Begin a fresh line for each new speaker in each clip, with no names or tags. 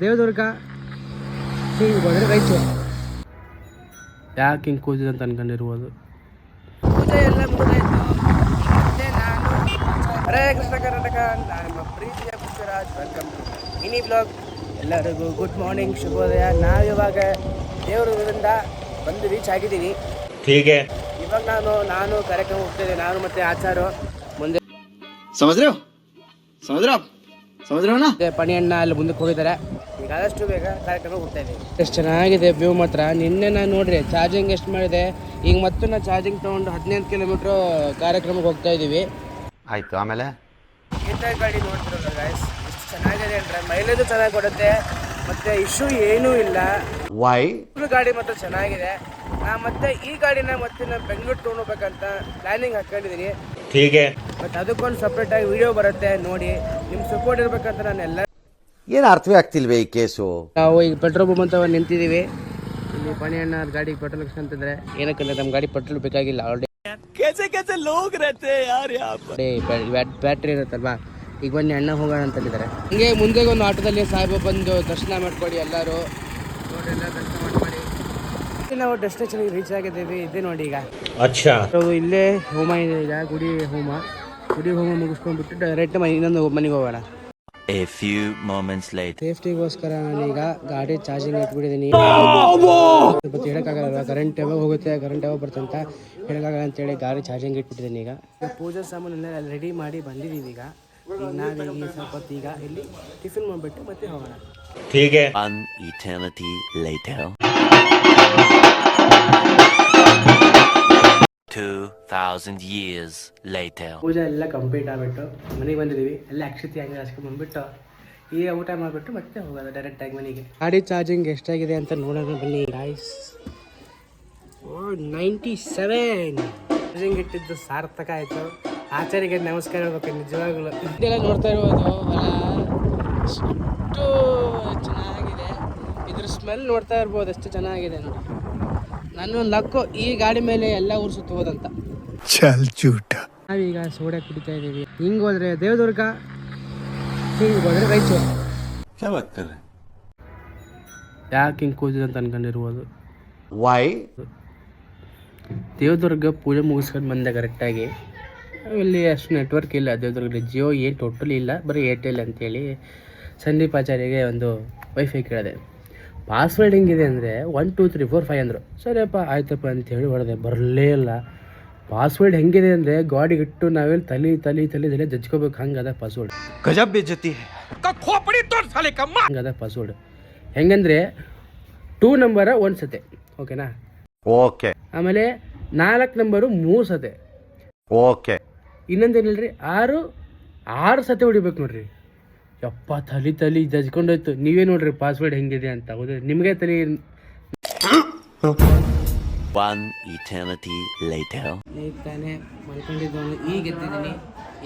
ದೇವದುರ್ಗ ಹೋದರೆ ರಾಯಚೂರು. ಯಾಕೆ ಹಿಂಗೆ ಕೂದಿದೆ ಅಂತ ಅನ್ಕೊಂಡಿರ್ಬೋದು. ಪೂಜೆ ಎಲ್ಲ ಮುಗಿದಾಯಿತು. ಮತ್ತೆ ನಾನು ಹರೇ ಕೃಷ್ಣ ಕರ್ನಾಟಕ, ನಮ್ಮ ಪ್ರೀತಿಯ Pushparaj. Welcome to mini blog. ಎಲ್ಲರಿಗೂ ಗುಡ್ ಮಾರ್ನಿಂಗ್, ಶುಭೋದಯ. ನಾವಿವಾಗ ದೇವದುರ್ಗದಿಂದ ಬಂದು ರೀಚ್ ಆಗಿದ್ದೀವಿ. ಇವಾಗ ನಾನು ಕಾರ್ಯಕ್ರಮ ಹೋಗ್ತಿದ್ದೆ, ನಾನು ಮತ್ತೆ ಆಚಾರು ಮುಂದೆ ಪಣಿ ಅಣ್ಣ ಅಲ್ಲಿ ಮುಂದಕ್ಕೆ ಹೋಗಿದ್ದಾರೆ. ಈಗ ಆದಷ್ಟು ಬೇಗ ಕಾರ್ಯಕ್ರಮ ಹೋಗ್ತಾ ಇದ್ದೀವಿ. ಎಷ್ಟು ಚೆನ್ನಾಗಿದೆ ವ್ಯೂ ಮಾತ್ರ. ನಿನ್ನೆ ನಾನು ನೋಡ್ರಿ ಚಾರ್ಜಿಂಗ್ ಎಷ್ಟು ಮಾಡಿದೆ, ಈಗ ಮತ್ತೆ ನಾವು ಚಾರ್ಜಿಂಗ್ ತೊಗೊಂಡು 15 ಕಿಲೋಮೀಟ್ರು ಕಾರ್ಯಕ್ರಮಕ್ಕೆ ಹೋಗ್ತಾ ಇದ್ದೀವಿ.
ಆಯಿತು. ಆಮೇಲೆ
ಗಾಡಿ ನೋಡ್ತಿರಲ್ಲ ಗಾಯ್ಸ್, ಎಷ್ಟು ಚೆನ್ನಾಗಿದೆ ಅಂದರೆ ಮೈಲೇಜು ಚೆನ್ನಾಗಿ ಕೊಡುತ್ತೆ, ಮತ್ತೆ ಇಶ್ಯೂ ಏನೂ ಇಲ್ಲ. ಗಾಡಿ ಮಾತ್ರ ಚೆನ್ನಾಗಿದೆ. ಮತ್ತೆ ಈ ಗಾಡಿನ ಮತ್ತೆ ನಾನು ಬೆಂಗಳೂರು ತೊಗೊಂಡೋಗ್ಬೇಕಂತ ಪ್ಲಾನಿಂಗ್ ಹಾಕೊಂಡಿದ್ದೀನಿ. ಮತ್ತೆ ಅದಕ್ಕೊಂದು ಸಪ್ರೇಟ್ ಆಗಿ ವಿಡಿಯೋ ಬರುತ್ತೆ ನೋಡಿ. ನಿಮ್ ಸಪೋರ್ಟ್ ಇರ್ಬೇಕಂತ ನಾನು ಎಲ್ಲ
ಏನು ಅರ್ಥವೇ ಆಗ್ತಿಲ್ವೇ ಈ ಕೇಸು.
ನಾವು ಈಗ ಪೆಟ್ರೋಲ್ ಬಂಕ್ ಅಂತ ನಿಂತಿದ್ದೀವಿ. ಇಲ್ಲಿ ಪಣಿ ಅಣ್ಣ ಗಾಡಿಗೆ ಪೆಟ್ರೋಲ್ ಅಂತಂದ್ರೆ ಏನಕ್ಕಂದ್ರೆ ನಮ್ಮ ಗಾಡಿ ಪೆಟ್ರೋಲ್ ಬೇಕಾಗಿಲ್ಲ. ಆಲ್ರೆಡಿ ಬ್ಯಾಟ್ರಿ ಇರುತ್ತಲ್ವಾ. ಈಗ ಬನ್ನಿ ಅಣ್ಣ ಹೋಗೋಣ ಅಂತಂದಿದ್ದಾರೆ. ಹಂಗೆ ಮುಂದೆ ಒಂದು ಆಟೋದಲ್ಲಿ ಸಾಹೇಬ ಬಂದು ದರ್ಶನ ಮಾಡ್ಕೊಡಿ ಎಲ್ಲರೂ ನೋಡಿ, ಎಲ್ಲ ದರ್ಶನ ಮಾಡ್ಕೊಡಿ. ನಾವು ಡೆಸ್ಟಿನೇಷನ್ ರೀಚ್ ಆಗಿದ್ದೀವಿ. ಇದೆ ನೋಡಿ ಈಗ ಇಲ್ಲೇ ಹೋಮ ಇದೆ. ಈಗ ಗುಡಿ ಹೋಮ ಮುಗಿಸ್ಕೊಂಡ್ಬಿಟ್ಟು ಡೈರೆಕ್ಟ್ ಇನ್ನೊಂದು ಮನೆಗೆ ಹೋಗೋಣ. ಸೇಫ್ಟಿಗೋಸ್ಕರ ನಾನೀಗ ಗಾಡಿ ಚಾರ್ಜಿಂಗ್ ಇಟ್ಬಿಟ್ಟಿದ್ದೀನಿ. ಮತ್ತೆ ಹೇಳಕ್ಕಾಗಲ್ಲ, ಕರೆಂಟ್ ಯಾವಾಗ ಹೋಗುತ್ತೆ, ಕರೆಂಟ್ ಯಾವಾಗ ಬರುತ್ತೆ ಅಂತ ಹೇಳಕ್ಕಾಗಲ್ಲ ಅಂತೇಳಿ ಗಾಡಿ ಚಾರ್ಜಿಂಗ್ ಇಟ್ಬಿಟ್ಟಿದ್ದೀನಿ. ಈಗ ಪೂಜಾ ಸಾಮಾನೆಲ್ಲ ರೆಡಿ ಮಾಡಿ ಬಂದಿದ್ದೀವಿ. ಈಗ ನಾವೀಗ ಸ್ವಲ್ಪ ಹೊತ್ತು ಈಗ ಇಲ್ಲಿ ಟಿಫಿನ್ ಮಾಡಿಬಿಟ್ಟು ಮತ್ತೆ ಹೋಗೋಣ.
2000 years later.
ಪೂಜೆ ಎಲ್ಲ ಕಂಪ್ಲೀಟ್ ಆಗಿಬಿಟ್ಟು ಮನೆಗೆ ಬಂದಿದ್ದೀವಿ. ಎಲ್ಲ ಅಕ್ಷತೆ ಹಂಗೆ ಹಾಸ್ಕೊಂಡು ಬಂದ್ಬಿಟ್ಟು ಈಗ ಊಟ ಮಾಡಿಬಿಟ್ಟು ಮತ್ತೆ ಹೋಗೋದು ಡೈರೆಕ್ಟ್ ಆಗಿ ಮನೆಗೆ. ಗಾಡಿ ಚಾರ್ಜಿಂಗ್ ಎಷ್ಟಾಗಿದೆ ಅಂತ ನೋಡೋಣ ಬನ್ನಿ ಗಾಯ್ಸ್. 97 ಚಾರ್ಜಿಂಗ್ ಇಟ್ಟಿದ್ದು ಸಾರ್ಥಕ ಆಯಿತು. ಆಚಾರ್ಯಗೆ ನಮಸ್ಕಾರ ಹೇಳ್ಬೇಕು ನಿಜವಾಗ್ಲೂ. ಇದೆಲ್ಲ ನೋಡ್ತಾ ಇರ್ಬೋದು ಅಲ್ಲ, ಎಷ್ಟು ಚೆನ್ನಾಗಿದೆ. ಇದ್ರ ಸ್ಮೆಲ್ ನೋಡ್ತಾ ಇರ್ಬೋದು ಎಷ್ಟು ಚೆನ್ನಾಗಿದೆ ನೋಡಿ. ನನ್ನ ಲಕ್ಕು ಈ ಗಾಡಿ ಮೇಲೆ ಎಲ್ಲ ಊರು ಸುತ್ತುವುದಂತ. ನಾವೀಗ ಸೋಡಾ ಕುಡಿತಾ ಇದ್ದೀವಿ. ಹಿಂಗೆ ಹೋದ್ರೆ ದೇವದುರ್ಗ, ಹಿಂಗೆ ಹೋದ್ರೆ ರಾಯಚೂರು. ಯಾಕೆ ಹಿಂಗೆ ಕೂದಿದೆ ಅಂತ ಅನ್ಕೊಂಡಿರ್ಬೋದು. ದೇವದುರ್ಗ ಪೂಜೆ ಮುಗಿಸ್ಕೊಂಡು ಬಂದೆ ಕರೆಕ್ಟಾಗಿ. ಇಲ್ಲಿ ಅಷ್ಟು ನೆಟ್ವರ್ಕ್ ಇಲ್ಲ ದೇವದುರ್ಗದಲ್ಲಿ. ಜಿಯೋ ಏನು ಟೋಟಲಿ ಇಲ್ಲ, ಬರೀ ಏರ್ಟೆಲ್ ಅಂತೇಳಿ ಸಂದೀಪ್ ಆಚಾರ್ಯಗೆ ಒಂದು ವೈಫೈ ಕೇಳಿದೆ. ಪಾಸ್ವರ್ಡ್ ಹೆಂಗಿದೆ ಅಂದರೆ 1 2 3 4 5 ಅಂದರು. ಸರಿಯಪ್ಪ ಆಯ್ತಪ್ಪ ಅಂತೇಳಿ ಹೊಡೆದೆ, ಬರಲೇ ಇಲ್ಲ. ಪಾಸ್ವರ್ಡ್ ಹೆಂಗಿದೆ ಅಂದರೆ ಗಾಡಿಗಿಟ್ಟು ನಾವೆಲ್ಲಿ ತಲೆ ಜಜ್ಕೋಬೇಕು, ಹಂಗದ ಪಾಸ್ವರ್ಡ್. ಹಂಗದ ಪಾಸ್ವರ್ಡ್ ಹೆಂಗಂದರೆ 2 ನಂಬರ 1 ಸತೆ, ಓಕೆನಾ?
ಓಕೆ.
ಆಮೇಲೆ 4 ನಂಬರು 3 ಸತೆ,
ಓಕೆ.
ಇನ್ನೊಂದೇನಿಲ್ರಿ 6 ಸತೆ ಹೊಡಿಬೇಕು ನೋಡ್ರಿ. ಯಪ್ಪ ತಲೆ ಜಜ್ಕೊಂಡೋಯ್ತು. ನೀವೇ ನೋಡ್ರಿ ಪಾಸ್ವರ್ಡ್ ಹೆಂಗಿದೆ ಅಂತ. ಹೌದು, ನಿಮಗೆ ತಲೆ. ಈಗ ತಾನೇ ಮಲ್ಕೊಂಡಿದ್ದವನು ಈಗ ಎದ್ದಿದ್ದೀನಿ.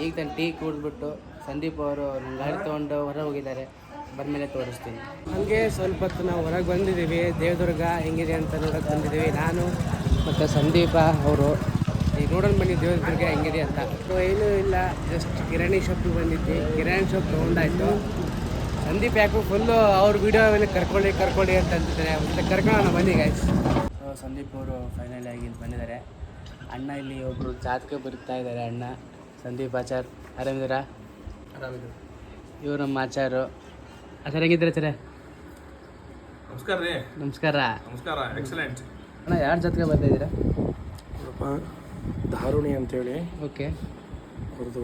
ಈಗ ತಾನು ಟೀ ಕುಡಿದ್ಬಿಟ್ಟು ಸಂದೀಪ್ ಅವರು ನನ್ನ ಗಾಡಿ ತೊಗೊಂಡು ಹೊರಗೆ ಹೋಗಿದ್ದಾರೆ. ಬಂದಮೇಲೆ ತೋರಿಸ್ತೀನಿ. ಹಾಗೆ ಸ್ವಲ್ಪ ಹೊತ್ತು ನಾವು ಹೊರಗೆ ಬಂದಿದ್ದೀವಿ. ದೇವದುರ್ಗ ಹೆಂಗಿದೆ ಅಂತ ನೋಡೋಕೆ ಬಂದಿದ್ದೀವಿ ನಾನು ಮತ್ತು ಸಂದೀಪ ಅವರು. ಈಗ ನೋಡೋಣ ಬನ್ನಿ ದೇವದುರ್ಗ ಹೆಂಗಿದೆ ಅಂತ. ಏನೂ ಇಲ್ಲ, ಜಸ್ಟ್ ಕಿರಾಣಿ ಶಾಪಿಗೆ ಬಂದಿದ್ವಿ. ಕಿರಾಣಿ ಶಾಪ್ ತೊಗೊಂಡಾಯ್ತು. ಸಂದೀಪ್ ಯಾಕೋ ಫುಲ್ಲು ಅವ್ರ ವಿಡಿಯೋವನ್ನು ಕರ್ಕೊಳ್ಳಿ ಅಂತ ಅಂತಿದ್ದಾರೆ. ಮತ್ತೆ ಕರ್ಕೊಳ್ಳೋಣ ಬನ್ನಿ ಗಾಯ್ಸ್. ಸಂದೀಪ್ ಅವರು ಫೈನಲ್ ಆಗಿ ಇಲ್ಲಿ ಬಂದಿದ್ದಾರೆ. ಅಣ್ಣ ಇಲ್ಲಿ ಒಬ್ಬರು ಜಾತಕ ಬರುತ್ತಾ ಇದ್ದಾರೆ. ಅಣ್ಣ ಸಂದೀಪ್ ಆಚಾರ್, ಆರಾಮಿದ್ದೀರಾ? ಆರಾಮಿದ್ದೀರಾ. ಇವರು ನಮ್ಮ ಆಚಾರು. ಆಚಾರ ಹೆಂಗಿದ್ದೀರಾ ಸರ?
ನಮಸ್ಕಾರ ರೀ.
ನಮಸ್ಕಾರ. ಎಕ್ಸಲೆಂಟ್. ಅಣ್ಣ ಯಾರು ಜಾತಕ ಬರ್ತಾ ಇದ್ದೀರಾ?
ಧಾರುಣಿ ಅಂತೇಳಿ.
ಓಕೆ.
ಅವ್ರದ್ದು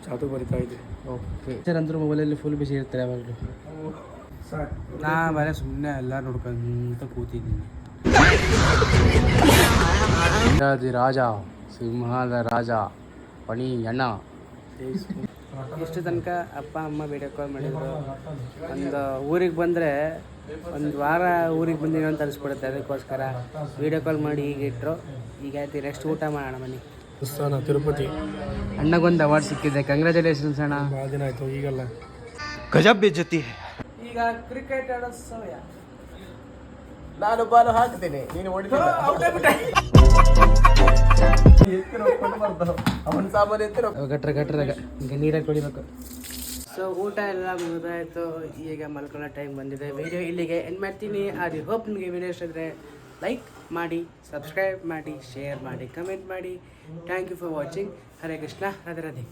ಜಾದು ಬರಿತಾ ಇದೆ.
Okay sir. ಅಂದರೂ ಮೊಬೈಲಲ್ಲಿ ಫುಲ್ ಬಿಸಿ ಇರ್ತಾರೆ ಯಾವಾಗಲೂ. ನಾ ಬೇರೆ ಸುಮ್ಮನೆ ಎಲ್ಲ ನೋಡ್ಕೊಂತ ಕೂತಿದ್ದೀನಿ. ರಾಜ, ಸಿಂಹದ ರಾಜ ಪಣಿ ಅಣ್ಣ. ಇಷ್ಟು ತನಕ ಅಪ್ಪ ಅಮ್ಮ ವಿಡಿಯೋ ಕಾಲ್ ಮಾಡಿದ್ರು. ಒಂದು ಊರಿಗೆ ಬಂದರೆ ಒಂದು ವಾರ ಊರಿಗೆ ಬಂದಿರೋ ಅಂತ ಅನಿಸ್ಬಿಡುತ್ತೆ. ಅದಕ್ಕೋಸ್ಕರ ವಿಡಿಯೋ ಕಾಲ್ ಮಾಡಿ ಈಗ ಇಟ್ಟರು. ಈಗ ಆಯ್ತು, ನೆಕ್ಸ್ಟ್ ಊಟ ಮಾಡೋಣ ಬನ್ನಿ.
ದೇವಸ್ಥಾನ ತಿರುಪತಿ.
ಅಣ್ಣಗೊಂದು ಅವಾರ್ಡ್ ಸಿಕ್ಕಿದೆ, ಕಂಗ್ರ್ಯಾಚುಲೇಷನ್ಸ್ ಅಣ್ಣ.
ಭಾಳ ದಿನ ಆಯಿತು. ಈಗಲ್ಲ
ಗಜಬ್ ಬೇಜತಿ.
ಈಗ ಕ್ರಿಕೆಟ್ ಆಡೋ ಸಮಯ.
ನಾನು ಬಾಲು ಹಾಕ್ತೇನೆ, ನೀನು ಹೊಡಿತೀನಿ.
ಅವನ ಸಾಮಾನು ಎತ್ತಿರೋ ಗಟ್ರ ಈಗ ನೀರಾಗಿ ಹೊಡಿಬೇಕು. ಸೊ ಊಟ ಎಲ್ಲ ಮುಗಿದಾಯಿತು, ಈಗ ಮಲ್ಕೊಳ್ಳೋ ಟೈಮ್ ಬಂದಿದೆ. ವಿಡಿಯೋ ಇಲ್ಲಿಗೆ ಎಂಡ್ ಮಾಡ್ತೀನಿ. ಐ ಹೋಪ್ ನಿಮಗೆ ವಿಡಿಯೋ ಇಷ್ಟ ಆದರೆ ಲೈಕ್ ಮಾಡಿ, ಸಬ್ಸ್ಕ್ರೈಬ್ ಮಾಡಿ, ಶೇರ್ ಮಾಡಿ, ಕಮೆಂಟ್ ಮಾಡಿ. Thank you for watching. Hare Krishna, Radhe Radhe.